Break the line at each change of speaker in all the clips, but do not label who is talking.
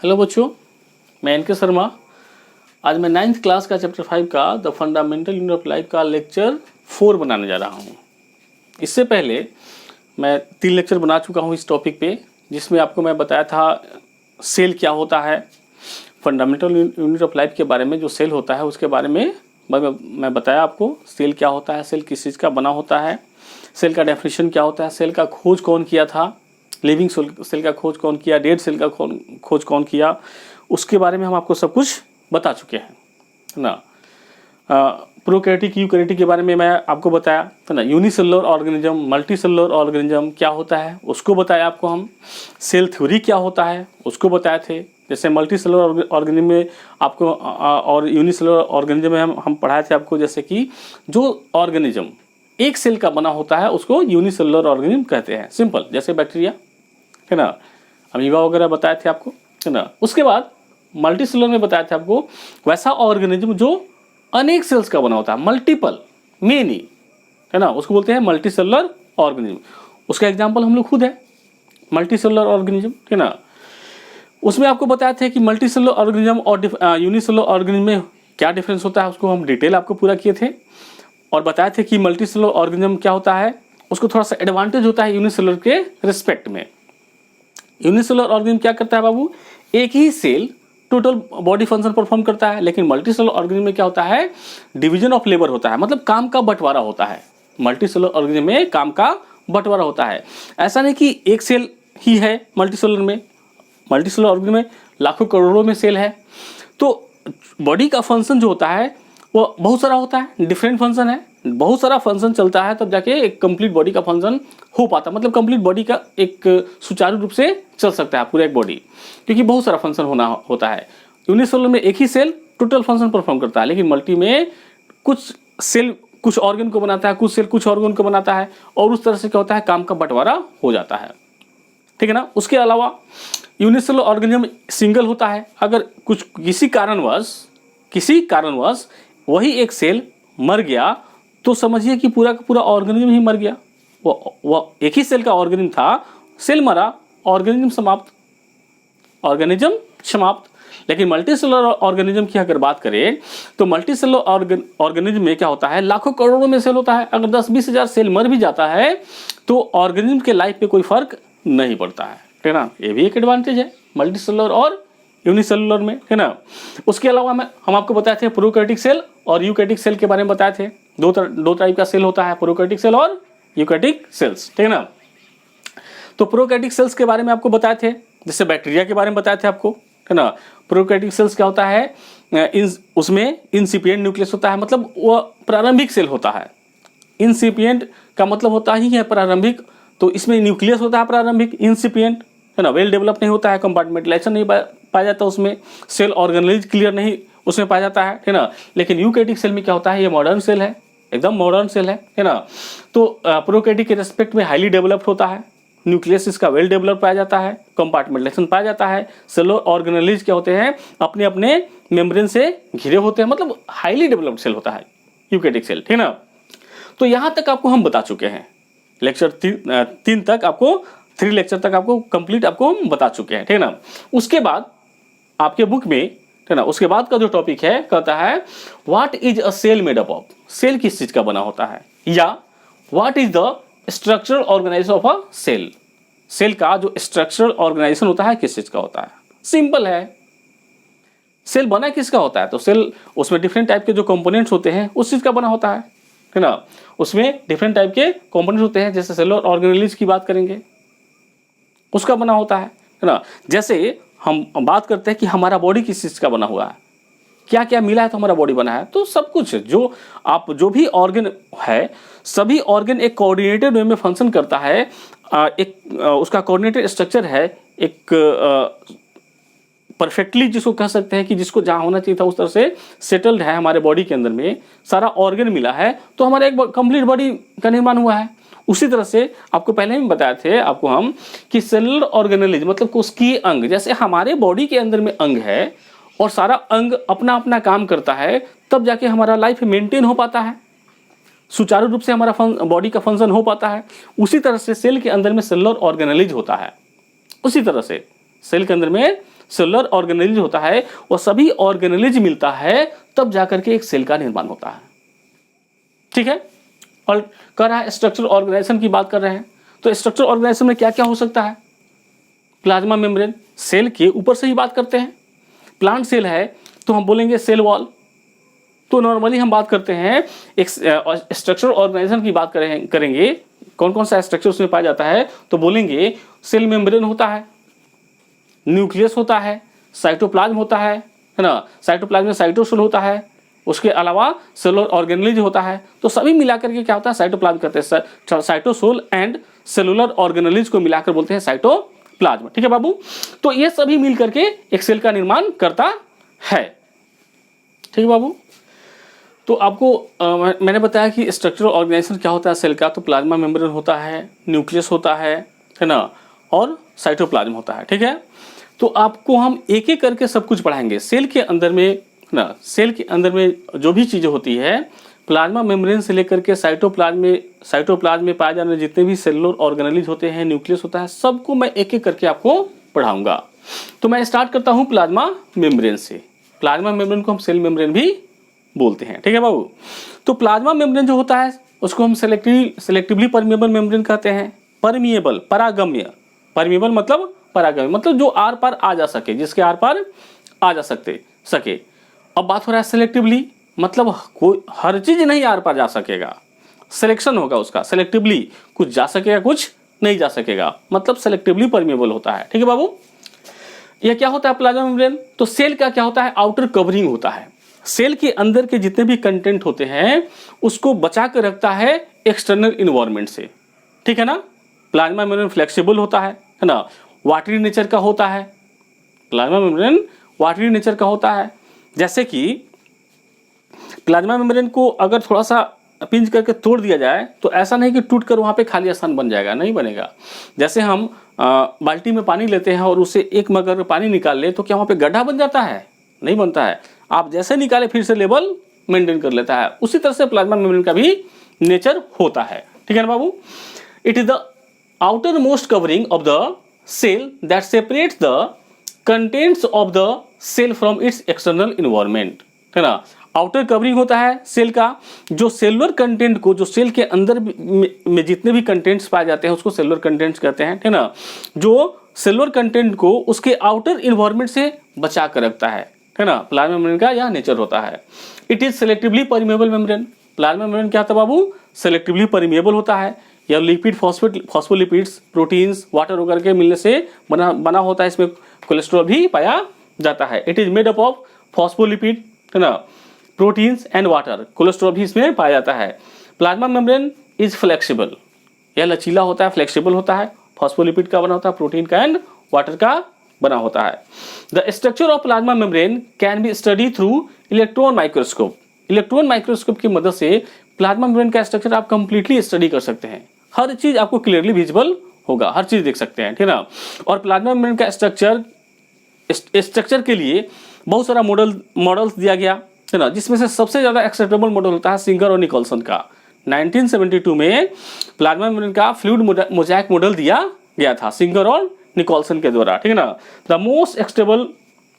Hello बच्चों, मैं N के शर्मा। आज मैं 9th क्लास का चैप्टर 5 का the fundamental unit of life का लेक्चर 4 बनाने जा रहा हूँ। इससे पहले मैं 3 लेक्चर बना चुका हूँ इस टॉपिक पे, जिसमें आपको मैं बताया था सेल क्या होता है, फंडामेंटल यूनिट ऑफ लाइफ के बारे में जो सेल होता है उसके बारे में मैं बताया आपको सेल क्या होता है, सेल किस चीज़ का बना होता है, सेल का डेफिनेशन क्या होता है, सेल का खोज कौन किया था, लिविंग सेल का खोज कौन किया, डेड सेल का खोज कौन किया, उसके बारे में हम आपको सब कुछ बता चुके हैं, है ना। प्रोकैरियोटिक यूकैरियोटिक के बारे में मैं आपको बताया, है ना। Unicellular organism, multi cellular organism क्या होता है उसको बताया आपको हम। सेल थ्योरी क्या होता है उसको बताए थे। जैसे मल्टी सेलुलर ऑर्गेनिज्म में आपको और यूनिसेलुलर ऑर्गेनिज्म में हम पढ़ाए थे आपको, जैसे कि जो ऑर्गेनिज्म एक सेल का बना होता है उसको यूनिसेलुलर ऑर्गेनिज्म कहते हैं। सिंपल, जैसे बैक्टीरिया, है ना, अमीबा वगैरह बताए थे आपको, है ना। उसके बाद मल्टी सेलुलर में बताया था आपको वैसा ऑर्गेनिज्म जो अनेक सेल्स का बना होता है, मल्टीपल, मेनी, है ना, उसको बोलते हैं मल्टी सेलुलर ऑर्गेनिज्म। उसका एग्जांपल हम लोग खुद है, मल्टी सेलुलर ऑर्गेनिज्म, है ना। उसमें आपको बताया था कि मल्टी सेलुलर ऑर्गेनिज्म और यूनिसेलुलर ऑर्गेनिज्म में क्या डिफरेंस होता है, उसको हम डिटेल आपको पूरा किए थे और बताए थे कि मल्टी सेलुलर ऑर्गेनिज्म क्या होता है, उसको थोड़ा सा एडवांटेज होता है यूनिसेलुलर के रिस्पेक्ट में। यूनिसेलुलर ऑर्गेनिज्म क्या करता है बाबू, एक ही cell total body function perform करता है, लेकिन मल्टी सेलुलर ऑर्गेनिज्म में क्या होता है, डिवीजन ऑफ लेबर होता है, मतलब काम का बंटवारा होता है। मल्टी सेलुलर ऑर्गेनिज्म में काम का बंटवारा होता है। ऐसा नहीं कि एक सेल ही है मल्टी सेलुलर में, मल्टी सेलुलर ऑर्गेनिज्म में लाखों करोड़ों में सेल है। तो बॉडी का फंक्शन जो होता है वो बहुत सारा होता है, डिफरेंट फंक्शन है, बहुत सारा फंक्शन चलता है तब जाके एक कंप्लीट बॉडी का फंक्शन हो पाता है, मतलब कंप्लीट बॉडी का एक सुचारू रूप से चल सकता है पूरा एक बॉडी, क्योंकि बहुत सारा फंक्शन होता है। यूनिसेलुलर में एक ही सेल टोटल फंक्शन परफॉर्म करता है, लेकिन मल्टी में कुछ सेल कुछ ऑर्गन को बनाता है, कुछ सेल कुछ ऑर्गन को बनाता है, और उस तरह से क्या होता है, काम का बंटवारा हो जाता है, ठीक है ना। उसके अलावा यूनिसेलुलर ऑर्गेनिज्म सिंगल होता है। अगर कुछ किसी कारणवश वही एक सेल मर गया तो समझिए कि पूरा का पूरा ऑर्गेनिज्म ही मर गया। वो एक ही सेल का ऑर्गेनिज्म था, सेल मरा, ऑर्गेनिज्म समाप्त। लेकिन मल्टी सेलुलर ऑर्गेनिज्म की अगर बात करें तो मल्टी सेलुलर ऑर्गेनिज्म में क्या होता है, लाखों करोड़ों में सेल होता है। अगर 10-20 हजार सेल मर भी जाता है तो ऑर्गेनिज्म के लाइफ पे कोई फर्क नहीं पड़ता है ना। ये भी एक एडवांटेज है मल्टी सेलुलर और यूनिसेलुलर में, है ना। उसके अलावा हम आपको बताए थे प्रोकैरियोटिक सेल और यूकैरियोटिक सेल के बारे में बताए थे। दो टाइप का सेल होता है, प्रोकैरियोटिक सेल और यूकैरियोटिक सेल्स, ठीक है ना। तो प्रोकैरियोटिक सेल्स के बारे में आपको बताए थे, जैसे बैक्टीरिया के बारे में बताए थे आपको, है ना। प्रोकैरियोटिक सेल्स क्या होता है, उसमें इंसिपिएंट न्यूक्लियस होता है, मतलब वो प्रारंभिक सेल होता है। इंसिपिएंट का मतलब होता ही है प्रारंभिक, तो इसमें न्यूक्लियस होता है प्रारंभिक, इंसिपिएंट, है ना। वेल डेवलप नहीं होता है, कंपार्टमेंटलाइजेशन नहीं पाया जाता उसमें, सेल ऑर्गेनेज क्लियर नहीं उसमें पाया जाता है ना। लेकिन यूकैरियोटिक सेल में क्या होता है, ये मॉडर्न सेल है, एकदम मॉडर्न सेल है ना। तो प्रोकैरियोटिक के रेस्पेक्ट में हाईली डेवलप्ड होता है, न्यूक्लियस इसका वेल डेवलप पाया जाता है, कंपार्टमेंटलाइजेशन पाया जाता है, सेलुलर ऑर्गेनेज क्या होते हैं, अपने अपने मेम्ब्रेन से घिरे होते हैं, मतलब हाईली डेवलप्ड सेल होता है यूकैरियोटिक सेल, ठीक है ना। तो यहाँ तक आपको हम बता चुके हैं, लेक्चर 3 तक आपको 3 लेक्चर तक आपको कंप्लीट आपको हम बता चुके हैं, ठीक है ना। उसके बाद आपके बुक में, है ना, उसके बाद का जो टॉपिक है कहता है what is a cell made up of, cell किस चीज का बना होता है, या what is the structural organisation of a cell, cell का जो स्ट्रक्चरल ऑर्गेनाइजेशन होता है किस चीज का होता है। सिंपल है, सेल बना किसका होता है, तो सेल उसमें डिफरेंट टाइप के जो कंपोनेंट्स होते हैं उस चीज का बना होता है ना। उसमें डिफरेंट टाइप के कंपोनेंट्स होते हैं, जैसे सेलुलर ऑर्गेनेज की बात करेंगे उसका बना होता है ना। जैसे हम बात करते हैं कि हमारा बॉडी किस चीज का बना हुआ है, क्या क्या मिला है तो हमारा बॉडी बना है, तो सब कुछ जो भी ऑर्गन है, सभी ऑर्गन एक कोऑर्डिनेटेड वे में फंक्शन करता है। एक उसका कोऑर्डिनेटेड स्ट्रक्चर है, एक परफेक्टली जिसको कह सकते हैं कि जिसको जहाँ होना चाहिए था उस तरह से सेटल्ड है हमारे बॉडी के अंदर में, सारा ऑर्गन मिला है तो हमारा एक कंप्लीट बॉडी का निर्माण हुआ है। उसी तरह से आपको पहले भी बताए थे आपको हम कि सेलुलर ऑर्गेनेज मतलब कोशिकीय अंग, जैसे हमारे बॉडी के अंदर में अंग है और सारा अंग अपना अपना काम करता है, तब जाके हमारा लाइफ मेंटेन हो पाता है, सुचारू रूप से हमारा बॉडी का फंक्शन हो पाता है। उसी तरह से सेल के अंदर में सेलुलर ऑर्गेनेज होता है, उसी तरह से सेल के अंदर में सेलुलर ऑर्गेनेलिज होता है, वो सभी ऑर्गेनेलिज मिलता है तब जाकर के एक सेल का निर्माण होता है। ठीक है, और कह रहा है स्ट्रक्चरल ऑर्गेनाइजेशन की बात कर रहे हैं, तो स्ट्रक्चरल ऑर्गेनाइजेशन में क्या क्या हो सकता है? प्लाज्मा मेम्ब्रेन, सेल के ऊपर से ही बात करते हैं। प्लांट सेल है तो हम बोलेंगे सेल वॉल। तो नॉर्मली हम बात करते हैं एक स्ट्रक्चरल ऑर्गेनाइजेशन की बात करेंगे, कौन कौन सा स्ट्रक्चर उसमें पाया जाता है, तो बोलेंगे सेल मेम्ब्रेन होता है, न्यूक्लियस होता है, साइटोप्लाज्म होता है ना, साइटोप्लाज्म में साइटोसोल होता है, उसके अलावा सेलुलर ऑर्गेनेलिज होता है। तो सभी मिलाकर के क्या होता है? साइटोप्लाज्म कहते हैं। साइटोसोल एंड सेलुलर ऑर्गेनेलिज को मिलाकर बोलते हैं साइटोप्लाज्म। ठीक है बाबू, तो ये सभी मिल करके एक सेल का निर्माण करता है। ठीक है बाबू, तो आपको मैंने बताया कि स्ट्रक्चरल ऑर्गेनाइजेशन क्या होता है सेल का, तो प्लाज्मा मेम्ब्रेन होता है, न्यूक्लियस होता है ना, और साइटोप्लाज्म होता है। ठीक है, तो आपको हम एक एक करके सब कुछ पढ़ाएंगे। सेल के अंदर में ना, सेल के अंदर में जो भी चीज़ें होती है, प्लाज्मा मेम्ब्रेन से लेकर के साइटोप्लाज्म में पाए जाने जितने भी सेलुलर ऑर्गेनेलिज होते हैं, न्यूक्लियस होता है, सबको मैं एक एक करके आपको पढ़ाऊंगा। तो मैं स्टार्ट करता हूँ प्लाज्मा मेम्ब्रेन से। प्लाज्मा मेम्ब्रेन को हम सेल मेम्ब्रेन भी बोलते हैं। ठीक है बाबू, तो प्लाज्मा मेम्ब्रेन जो होता है उसको हम सेलेक्टिवली परमिएबल मेम्ब्रेन कहते हैं। परमिएबल, परागम्य, परमिएबल मतलब परागम्य, मतलब जो आर पार आ जा सके, जिसके आर पार आ जा सके। अब बात हो रहा है सेलेक्टिवली, मतलब कोई हर चीज नहीं आर पार जा सकेगा, सिलेक्शन होगा उसका, सेलेक्टिवली कुछ जा सकेगा कुछ नहीं जा सकेगा, मतलब सेलेक्टिवली परमिएबल होता है। ठीक है बाबू, यह क्या होता है प्लाज्मा मेम्ब्रेन? तो सेल का क्या होता है? आउटर कवरिंग होता है। सेल के अंदर के जितने भी कंटेंट होते हैं उसको बचा कर रखता है एक्सटर्नल इन्वायरमेंट से। ठीक है ना, प्लाज्मा मेम्ब्रेन फ्लेक्सिबल होता है ना, वाटरी नेचर का होता है। प्लाज्मा मेम्ब्रेन वाटरी नेचर का होता है। जैसे कि प्लाज्मा मेम्ब्रेन को अगर थोड़ा सा पिंच करके तोड़ दिया जाए तो ऐसा नहीं कि टूट कर वहाँ पे खाली स्थान बन जाएगा, नहीं बनेगा। जैसे हम बाल्टी में पानी लेते हैं और उसे एक मग अगर पानी निकाल ले तो क्या वहाँ पे गड्ढा बन जाता है? नहीं बनता है। आप जैसे निकाले फिर से लेवल मेंटेन कर लेता है। उसी तरह से प्लाज्मा मेम्ब्रेन का भी नेचर होता है। ठीक है ना बाबू, it is the outer most covering of the cell that separates the contents of the cell from its external environment. है ना, आउटर कवरिंग होता है सेल का, जो सेलुलर कंटेंट को, जो सेल के अंदर में जितने भी कंटेंट्स पाए जाते हैं उसको सेलुलर कंटेंट्स कहते हैं। है ना, जो सेलुलर कंटेंट को उसके आउटर इन्वायरमेंट से बचा कर रखता है ना, प्लाज्मा मेम्ब्रेन का यह नेचर होता है। It is selectively permeable membrane. Plasma membrane क्या होता है बाबू? सेलेक्टिवली परमिएबल होता है। यह लिपिड, फॉस्फोलिपिड्स, प्रोटीन्स, वाटर वगैरह के मिलने से बना होता है। इसमें कोलेस्ट्रॉल भी पाया जाता है। It is made up of phospholipid, है ना, प्रोटीन्स एंड वाटर। कोलेस्ट्रॉल भी इसमें पाया जाता है। प्लाज्मा मेम्ब्रेन इज फ्लेक्सिबल, यह लचीला होता है, फ्लेक्सिबल होता है, फॉस्फोलिपिड का बना होता है, प्रोटीन का एंड वाटर का बना होता है। The structure of plasma membrane can be study through electron microscope. Electron microscope की मदद से प्लाज्मा मेम्ब्रेन का स्ट्रक्चर आप कंप्लीटली स्टडी कर सकते हैं। हर चीज आपको क्लियरली विजिबल होगा, हर चीज देख सकते हैं। ठीक है ना, और प्लाज्मा मेम्ब्रेन का स्ट्रक्चर के लिए बहुत सारा मॉडल्स दिया गया है ना, जिसमें से सबसे ज्यादा एक्सेप्टेबल मॉडल होता है सिंगर और निकोलसन का। 1972 में प्लाज्मा मेम्ब्रेन का फ्लूइड मोज़ाइक मॉडल दिया गया था सिंगर और निकोलसन के द्वारा। ठीक है ना, the most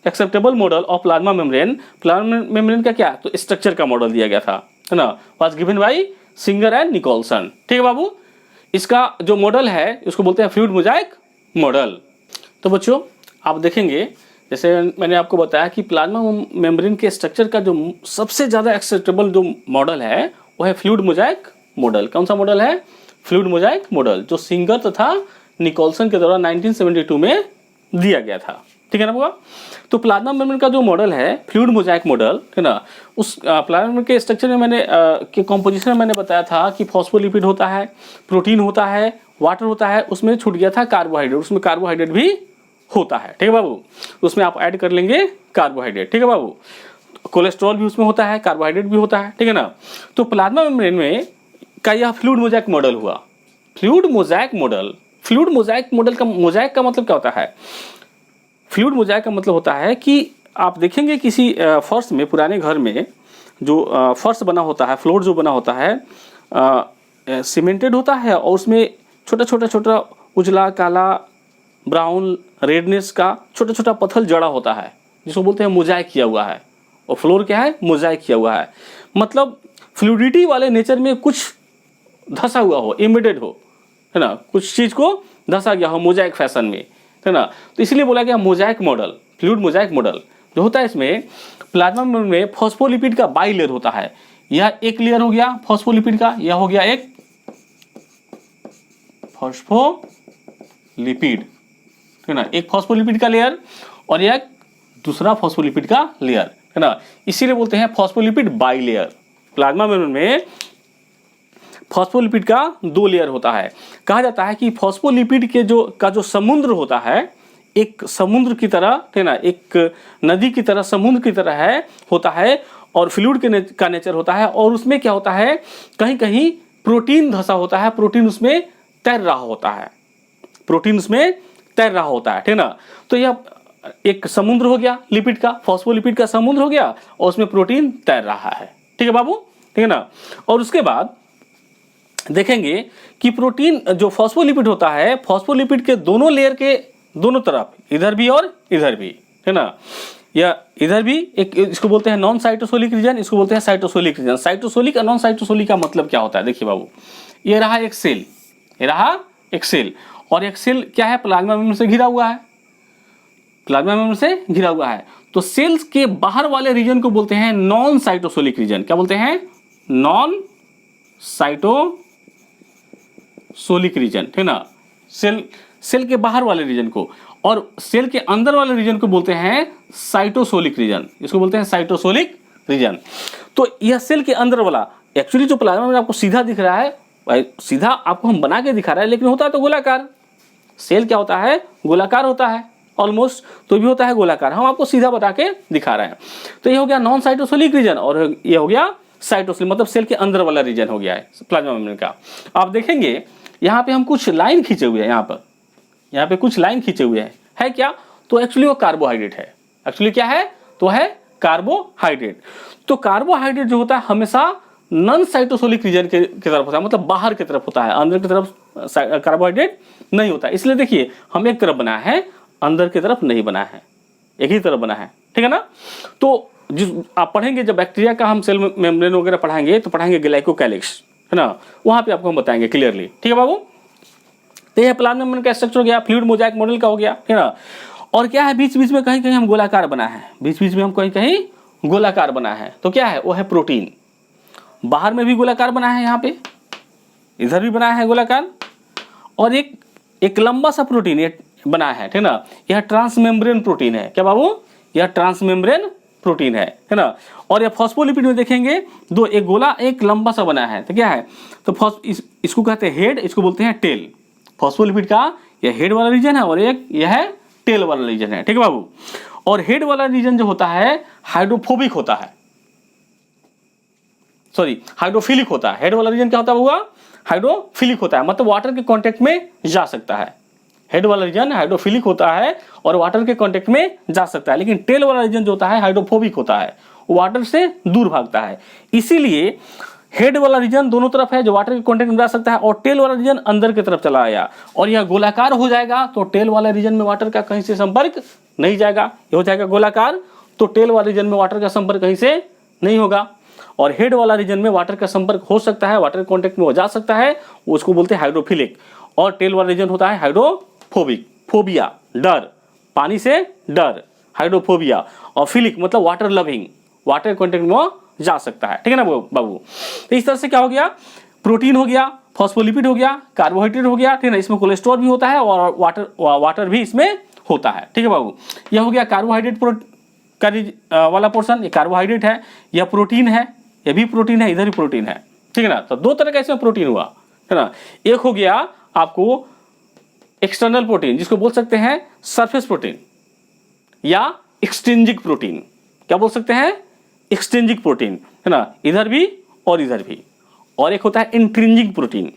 acceptable model of plasma membrane का क्या, तो स्ट्रक्चर का मॉडल दिया गया था, है ना, was given by Singer and Nicolson. ठीक है बाबू, इसका जो मॉडल है उसको बोलते हैं फ्लूइड मोज़ाइक मॉडल। तो बच्चों आप देखेंगे, जैसे मैंने आपको बताया कि प्लाज्मा मेम्ब्रेन के स्ट्रक्चर का जो सबसे ज़्यादा एक्सेप्टेबल जो मॉडल है वो है फ्लूइड मोज़ाइक मॉडल। कौन सा मॉडल है? फ्लूइड मोज़ाइक मॉडल, जो सिंगर तथा निकोलसन के द्वारा 1972 में दिया गया था। ठीक है ना बाबा, तो प्लाज्मा मेम्ब्रेन का जो मॉडल है फ्लूइड मोज़ाइक मॉडल, है ना, उस प्लाज्मा मेम्ब्रेन के स्ट्रक्चर में मैंने के कॉम्पोजिशन में मैंने बताया था कि फॉस्फोलिपिड होता है, प्रोटीन होता है, वाटर होता है, उसमें छूट गया था कार्बोहाइड्रेट, उसमें कार्बोहाइड्रेट भी होता है। ठीक है बाबू, उसमें आप ऐड कर लेंगे कार्बोहाइड्रेट। ठीक है बाबू, कोलेस्ट्रॉल भी उसमें होता है, कार्बोहाइड्रेट भी होता है। ठीक है ना, तो प्लाज्मा मेम्ब्रेन में का यह फ्लूइड मोज़ाइक मॉडल हुआ। फ्लूइड मोज़ाइक मॉडल का मोज़ाइक का मतलब क्या होता है? फ्लूइड मोज़ाइक का मतलब होता है कि आप देखेंगे किसी फर्श में, पुराने घर में जो फर्श बना होता है, फ्लोर जो बना होता है सीमेंटेड होता है और उसमें छोटा छोटा उजला काला ब्राउन रेडनेस का छोटा छोटा पत्थर जड़ा होता है, जिसको बोलते हैं मोजाइक किया हुआ है। और फ्लोर क्या है? मोजाइक किया हुआ है। मतलब फ्लूइडिटी वाले नेचर में कुछ धसा हुआ हो, एम्बेडेड हो, है ना, कुछ चीज को धसा गया हो मोजाइक फैशन में, है ना। तो इसलिए बोला गया Mosaic model, fluid Mosaic model जो होता है। इसमें प्लाज्मा मेम्ब्रेन में फॉस्फोलिपिड का बाई लेयर होता है। यह एक लेयर हो गया फॉस्फोलिपिड का, यह हो गया एक फॉस्फोलिपिड, है ना, एक फॉस्फोलिपिड का लेयर और यह दूसरा फॉस्फोलिपिड का लेयर, है ना। इसीलिए बोलते हैं phospholipid by layer. Plasma membrane में फॉस्फोलिपिड का 2 लेयर होता है। कहा जाता है कि फॉस्फोलिपिड के जो समुद्र होता है, एक समुद्र की तरह, है ना, एक नदी की तरह, समुद्र की तरह होता है। और फ्लूइड का नेचर होता है। और उसमें क्या होता है, कहीं कहीं प्रोटीन धसा होता है, प्रोटीन उसमें तैर रहा होता है, प्रोटीन उसमें तैर रहा होता है, ठीक ना। तो यह एक समुद्र हो गया लिपिड का, फॉस्फोलिपिड का समुद्र हो गया और उसमें प्रोटीन तैर रहा है। ठीक है बाबू, ठीक है ना। और उसके बाद देखेंगे कि प्रोटीन जो फॉस्फोलिपिड होता है, फॉस्फोलिपिड के दोनों लेयर के दोनों तरफ, इधर भी और इधर भी, है ना, या इधर भी एक, इसको बोलते हैं नॉन साइटोसोलिक रीजन, इसको बोलते हैं साइटोसोलिक रीजन। साइटोसोलिक और नॉन साइटोसोलिक का मतलब क्या होता है? देखिए बाबू, ये रहा एक सेल, ये रहा एक सेल, और एक सेल क्या है? प्लाज्मा मेम्ब्रेन से घिरा हुआ है, प्लाज्मा मेम्ब्रेन से घिरा हुआ है। तो सेल्स के बाहर वाले रीजन को बोलते हैं नॉन साइटोसोलिक रीजन। क्या बोलते हैं? नॉन साइटोसोलिक रीजन, है ना। सेल के बाहर वाले रीजन को, और सेल के अंदर वाले रीजन को बोलते हैं साइटोसोलिक रीजन, इसको बोलते हैं साइटोसोलिक रीजन। तो यह सेल के अंदर वाला, एक्चुअली जो प्लाज्मा मेम्ब्रेन आपको सीधा दिख रहा है, भाई सीधा आपको हम बना के दिखा रहे हैं, लेकिन होता है तो गोलाकार। सेल क्या होता है? गोलाकार होता है ऑलमोस्ट, तो भी होता है गोलाकार, हम आपको सीधा बता के दिखा रहे हैं। तो ये हो गया नॉन साइटोसोलिक रीजन, और ये हो गया साइटोसोलिक, मतलब सेल के अंदर वाला रीजन हो गया है प्लाज्मा मेम्ब्रेन का। आप देखेंगे यहाँ पे हम कुछ लाइन खींचे हुए हैं, यहाँ पे कुछ लाइन खींचे हुए हैं, है क्या? तो एक्चुअली वो कार्बोहाइड्रेट है। एक्चुअली क्या है? तो है कार्बोहाइड्रेट। तो कार्बोहाइड्रेट जो होता है हमेशा नॉन साइटोसोलिक रीजन के तरफ होता है, मतलब बाहर की तरफ होता है, अंदर की तरफ कार्बोहाइड्रेट नहीं होता है। इसलिए देखिए, हम एक तरफ बना है, अंदर की तरफ नहीं बना है, एक ही तरफ बना है, ठीक है ना। तो जिस आप पढ़ेंगे, जब बैक्टीरिया का हम सेल मेम्ब्रेन वगैरह पढ़ाएंगे तो पढ़ाएंगे ग्लाइकोकैलिक्स, है ना, वहां पे आपको हम बताएंगे क्लियरली, ठीक है बाबू। तो यह प्लाज्मा मेम्ब्रेन का स्ट्रक्चर हो गया, फ्लूइड मोजाइक मॉडल का हो गया, है ना। और क्या है, बीच बीच में कहीं कहीं हम गोलाकार बना है, बीच बीच में हम कहीं कहीं गोलाकार बना है। तो क्या है? वो है प्रोटीन। बाहर में भी गोलाकार बना है, यहाँ पे इधर भी बना है गोलाकार, और एक लंबा सा प्रोटीन ये बना है, ठीक ना। यह ट्रांसमेम्ब्रेन प्रोटीन है। क्या बाबू? यह ट्रांसमेम्ब्रेन प्रोटीन है ना। और यह फॉस्फोलिपिड में देखेंगे, दो, एक गोला एक लंबा सा बना है। तो क्या है? तो इसको कहते हैं हेड, इसको बोलते हैं टेल। फॉस्फोलिपिड का यह हेड वाला रीजन है और एक यह है टेल वाला रीजन है, ठीक है बाबू। और हेड वाला रीजन जो होता है हाइड्रोफोबिक होता है, सॉरी हाइड्रोफिलिक होता है। हेड वाला रीजन क्या होता है हुआ? हाइड्रोफिलिक होता है, मतलब वाटर के कांटेक्ट में जा सकता है। हेड वाला रीजन हाइड्रोफिलिक होता है और वाटर के कांटेक्ट में जा सकता है, लेकिन टेल वाला रीजन जो होता है हाइड्रोफोबिक होता है, वाटर से दूर भागता है। इसीलिए हेड वाला रीजन दोनों तरफ है, जो वाटर के कांटेक्ट में जा सकता है, और टेल वाला रीजन अंदर की तरफ चला आया और यह गोलाकार हो जाएगा। तो टेल वाला रीजन में वाटर का कहीं से संपर्क नहीं जाएगा, ये हो जाएगा गोलाकार। तो टेल वाला रीजन में वाटर का संपर्क कहीं से नहीं होगा, और हेड वाला रीजन में वाटर का संपर्क हो सकता है, वाटर कॉन्टेक्ट में हो जा सकता है, उसको बोलते हैं हाइड्रोफिलिक। और टेल वाला रीजन होता है हाइड्रोफोबिक, फोबिया डर, पानी से डर, हाइड्रोफोबिया। और फिलिक मतलब वाटर लविंग, वाटर कॉन्टेक्ट में जा सकता है, ठीक है ना बाबू। तो इस तरह से क्या हो गया? प्रोटीन हो गया, फॉस्फोलिपिड हो गया, कार्बोहाइड्रेट हो गया, ठीक है ना। इसमें कोलेस्ट्रॉल भी होता है और वाटर भी इसमें होता है, ठीक है बाबू। यह हो गया कार्बोहाइड्रेट वाला पोर्शन, ये कार्बोहाइड्रेट है, यह प्रोटीन है, यह भी प्रोटीन है, इधर भी प्रोटीन है, ठीक है ना। तो दो तरह का इसमें प्रोटीन हुआ, है ना। एक हो गया आपको एक्सटर्नल प्रोटीन, जिसको बोल सकते हैं सरफेस प्रोटीन या एक्सट्रिंजिक प्रोटीन। क्या बोल सकते हैं? एक्सट्रिंजिक प्रोटीन, है ना, इधर भी और इधर भी। और एक होता है इंट्रिंजिक प्रोटीन,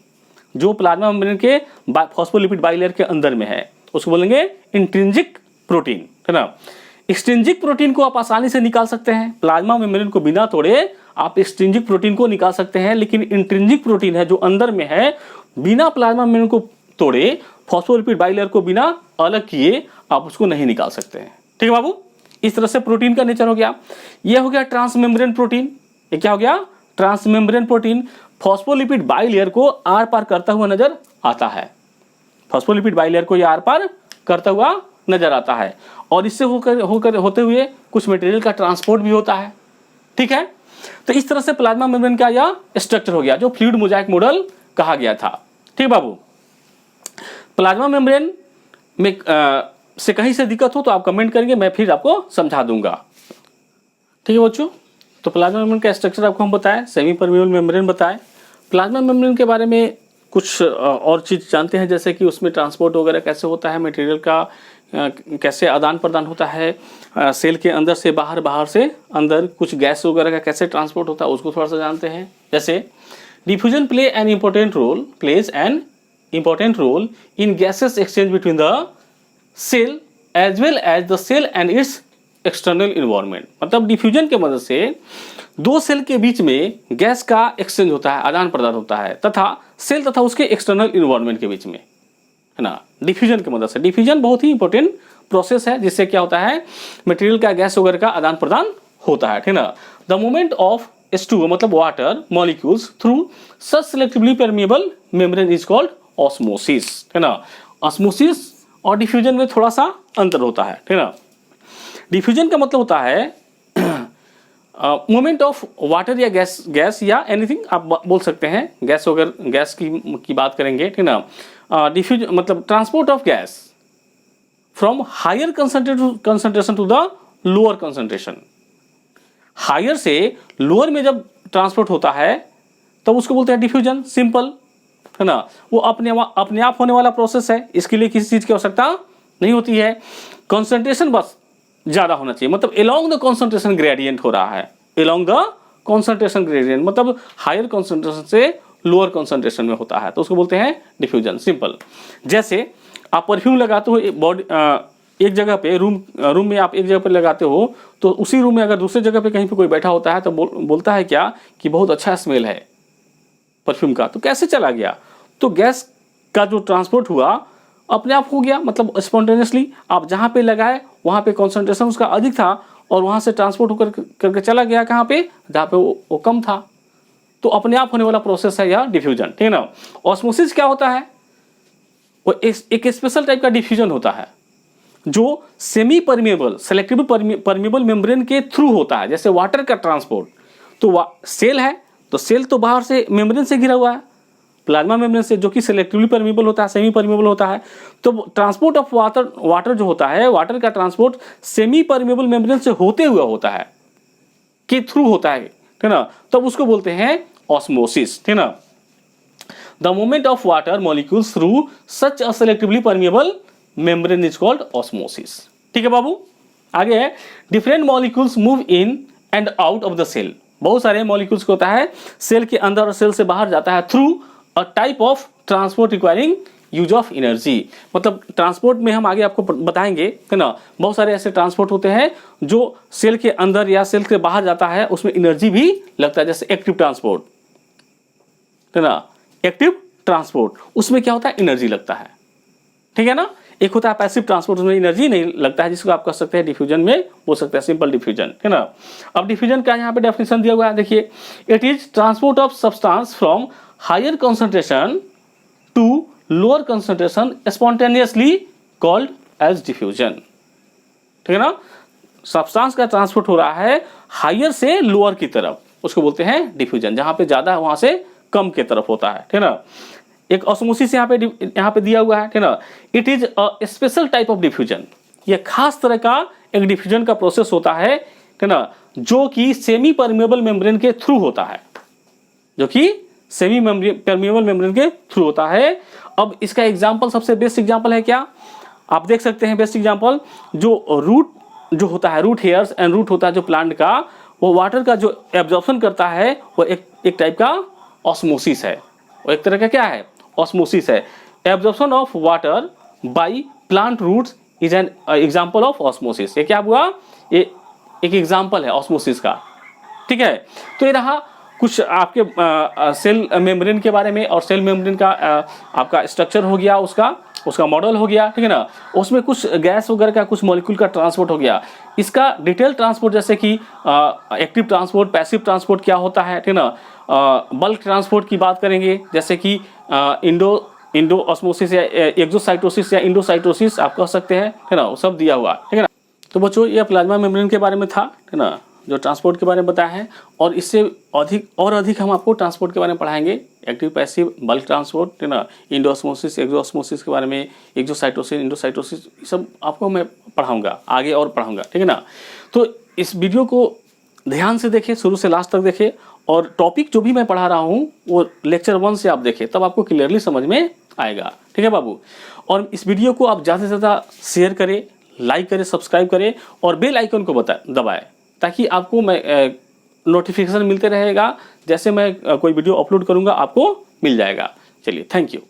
जो प्लाज्मा मेम्ब्रेन के फॉस्फोलिपिड बाइलेयर के अंदर में है, उसको बोलेंगे इंट्रिंजिक प्रोटीन, है ना। एक्सट्रिंजिक प्रोटीन को आप आसानी से निकाल सकते हैं, प्लाज्मा मेम्ब्रेन को बिना तोड़े आप एक्सट्रिंजिक प्रोटीन को निकाल सकते हैं। लेकिन इंट्रिंजिक प्रोटीन है जो अंदर में है, बिना प्लाज्मा मेम्ब्रेन को तोड़े फॉस्फोलिपिड बाइलेयर को बिना अलग किए आप उसको नहीं निकाल सकते हैं। ठीक है बाबू, इस तरह से प्रोटीन का नेचर हो गया। यह हो गया ट्रांसमेम्ब्रेन प्रोटीन। ये क्या हो गया? ट्रांसमेम्ब्रेन प्रोटीन फॉस्फोलिपिड बाइलेयर को आर पार करता हुआ नजर आता है। फॉस्फोलिपिड बाइलेयर को यह आर पार करता हुआ नजर आता है और इससे होते हुए कुछ मटेरियल का ट्रांसपोर्ट भी होता है। ठीक है, तो इस तरह से प्लाज्मा मेम्ब्रेन का यह स्ट्रक्चर हो गया जो फ्लूइड मोजाइक मॉडल कहा गया था। ठीक बाबू, प्लाज्मा मेम्ब्रेन में से कहीं से दिक्कत हो तो आप कमेंट करेंगे, मैं फिर आपको समझा दूंगा। ठीक है बच्चों, तो प्लाज्मा मेम्ब्रेन का स्ट्रक्चर आपको हम बताएं, सेमी परमिएबल मेम्ब्रेन बताएं। प्लाज्मा मेम्ब्रेन के बारे में कुछ और चीज़ जानते हैं, जैसे कि उसमें ट्रांसपोर्ट वगैरह कैसे होता है, मटेरियल का कैसे आदान प्रदान होता है, सेल के अंदर से बाहर, बाहर से अंदर कुछ गैस वगैरह का कैसे ट्रांसपोर्ट होता है उसको थोड़ा सा जानते हैं। जैसे diffusion plays an important role in gases exchange between the cell as well as the cell and its external environment. मतलब डिफ्यूजन के मदद से दो सेल के बीच में गैस का एक्सचेंज होता है, आदान प्रदान होता है, तथा सेल तथा उसके एक्सटर्नल इन्वायरमेंट के बीच में, है ना, डिफ्यूजन की मदद से। डिफ्यूजन बहुत ही इंपॉर्टेंट प्रोसेस है जिससे क्या होता है, मटेरियल का गैस वगैरह का आदान प्रदान होता है। ठीक ना, द मूवमेंट ऑफ H2O मतलब water molecules through such selectively permeable membrane is called osmosis. है ना, ऑस्मोसिस और डिफ्यूजन में थोड़ा सा अंतर होता है। ठीक ना, डिफ्यूजन का मतलब होता है मूवमेंट ऑफ वाटर या गैस या एनीथिंग आप बोल सकते हैं, गैस वगैरह, गैस की बात करेंगे। ठीक ना, डिफ्यूजन मतलब transport of gas from higher concentration to the lower concentration. Higher से लोअर में जब ट्रांसपोर्ट होता है तब उसको बोलते हैं डिफ्यूजन। सिंपल, है ना, वो अपने आप होने वाला प्रोसेस है, इसके लिए किसी चीज की आवश्यकता नहीं होती है। कंसंट्रेशन बस ज्यादा होना चाहिए, मतलब एलोंग द कंसंट्रेशन ग्रेडियंट हो रहा है, एलोंग द कंसंट्रेशन ग्रेडियंट, मतलब हायर कंसंट्रेशन से लोअर कंसंट्रेशन में होता है, तो उसको बोलते हैं डिफ्यूजन। सिंपल, जैसे आप परफ्यूम लगाते हो बॉडी एक जगह पे, रूम में आप एक जगह पे लगाते हो, तो उसी रूम में अगर दूसरे जगह पे कहीं पे कोई बैठा होता है तो बोलता है क्या कि बहुत अच्छा स्मेल है परफ्यूम का, तो कैसे चला गया? तो गैस का जो ट्रांसपोर्ट हुआ अपने आप हो गया, मतलब स्पॉन्टेनियसली। आप जहाँ पे लगाए वहाँ पे कॉन्सेंट्रेशन उसका अधिक था और वहाँ से ट्रांसपोर्ट होकर करके चला गया कहाँ पे, जहाँ पे वो कम था, तो अपने आप होने वाला प्रोसेस है यह डिफ्यूजन। ठीक है ना। ऑस्मोसिस क्या होता है? वो एक स्पेशल टाइप का डिफ्यूजन होता है जो semi permeable selectively permeable membrane के थ्रू होता है। जैसे वाटर का ट्रांसपोर्ट, तो सेल है तो सेल तो बाहर से मेम्ब्रेन से घिरा हुआ है, प्लाज्मा मेम्ब्रेन से, जो कि सेलेक्टिवली परमिएबल होता है, सेमी परमिएबल होता है। तो ट्रांसपोर्ट ऑफ वाटर जो होता है, वाटर का ट्रांसपोर्ट सेमी परमिएबल मेम्ब्रेन से होते हुए होता है, के थ्रू होता है, ठीक ना, तब उसको बोलते हैं ऑस्मोसिस। ठीक ना, the movement of water molecules through such a selectively permeable membrane is called osmosis. ठीक है बाबू, आगे है different molecules move in and out of the cell. बहुत सारे मॉलिक्यूल्स को होता है सेल के अंदर और सेल से बाहर जाता है through a type of transport requiring use of energy. मतलब ट्रांसपोर्ट में हम आगे आपको बताएंगे, है ना, बहुत सारे ऐसे ट्रांसपोर्ट होते हैं जो सेल के अंदर या सेल के बाहर जाता है, उसमें एनर्जी भी लगता है, जैसे एक्टिव ट्रांसपोर्ट, है ना, एक्टिव ट्रांसपोर्ट, उसमें क्या होता है, एनर्जी लगता है। ठीक है ना। एक होता है पैसिव ट्रांसपोर्ट, उसमें एनर्जी नहीं लगता है, जिसको आप कह सकते हैं डिफ्यूजन में बोल सकते हैं, सिंपल डिफ्यूजन, है ना। अब डिफ्यूजन का यहाँ पे डेफिनेशन दिया हुआ है, देखिए, it is transport of substance from higher concentration to lower concentration spontaneously called as diffusion. ठीक है ना, सब्सटेंस का ट्रांसपोर्ट हो रहा है हायर से लोअर की तरफ, उसको बोलते हैं डिफ्यूजन। जहां पे ज्यादा है वहां से कम की तरफ होता है। ठीक है ना। एक ऑस्मोसिस यहाँ पे दिया हुआ है। ठीक है ना, it is a special type of diffusion. यह खास तरह का एक डिफ्यूजन का प्रोसेस होता है, ठीक है ना, जो कि सेमी परमिएबल मेम्ब्रेन के थ्रू होता है, जो कि सेमी परमिएबल मेम्ब्रेन के थ्रू होता है। अब इसका एग्जांपल, सबसे बेस्ट एग्जांपल है क्या, आप देख सकते हैं बेस्ट एग्जांपल, जो रूट जो होता है, रूट हेयर्स एंड रूट होता है जो प्लांट का, वो वाटर का जो एब्जॉर्प्शन करता है, वो एक टाइप का ऑस्मोसिस है, वो एक तरह का क्या है, ऑस्मोसिस है। Absorption of water by plant roots is an example of osmosis. ये क्या हुआ, ये एक एग्जांपल है ऑस्मोसिस का। ठीक है, तो ये रहा कुछ आपके सेल मेम्ब्रेन के बारे में, और सेल मेम्ब्रेन का आपका स्ट्रक्चर हो गया उसका, उसका मॉडल हो गया, ठीक है ना, उसमें कुछ गैस वगैरह का कुछ मॉलिक्यूल का ट्रांसपोर्ट हो गया। इसका डिटेल ट्रांसपोर्ट जैसे कि एक्टिव ट्रांसपोर्ट, पैसिव ट्रांसपोर्ट क्या होता है, ठीक है ना, बल्क ट्रांसपोर्ट की बात करेंगे जैसे कि इंडो ऑस्मोसिस या एक्सोसाइटोसिस या इंडोसाइटोसिस आप कह सकते हैं, है ना, वो सब दिया हुआ, ठीक है ना। तो बच्चों ये प्लाज्मा मेम्ब्रेन के बारे में था, है ना, जो ट्रांसपोर्ट के बारे में बताया है। और इससे अधिक हम आपको ट्रांसपोर्ट के बारे में पढ़ाएंगे, एक्टिव पैसिव बल्क ट्रांसपोर्ट, है ना, इंडोऑस्मोसिस एक्सोऑस्मोसिस के बारे में, एक्सोसाइटोसिस इंडोसाइटोसिस, ये सब आपको मैं पढ़ाऊंगा आगे और पढ़ाऊंगा, ठीक है ना। तो इस वीडियो को ध्यान से देखें, शुरू से लास्ट तक देखें, और टॉपिक जो भी मैं पढ़ा रहा हूँ वो लेक्चर 1 से आप देखें, तब आपको क्लियरली समझ में आएगा, ठीक है बाबू। और इस वीडियो को आप ज़्यादा से ज़्यादा शेयर करें, लाइक करें, सब्सक्राइब करें और बेल आइकन को दबाएं, ताकि आपको मैं नोटिफिकेशन मिलते रहेगा, जैसे मैं कोई वीडियो अपलोड करूंगा आपको मिल जाएगा। चलिए, थैंक यू।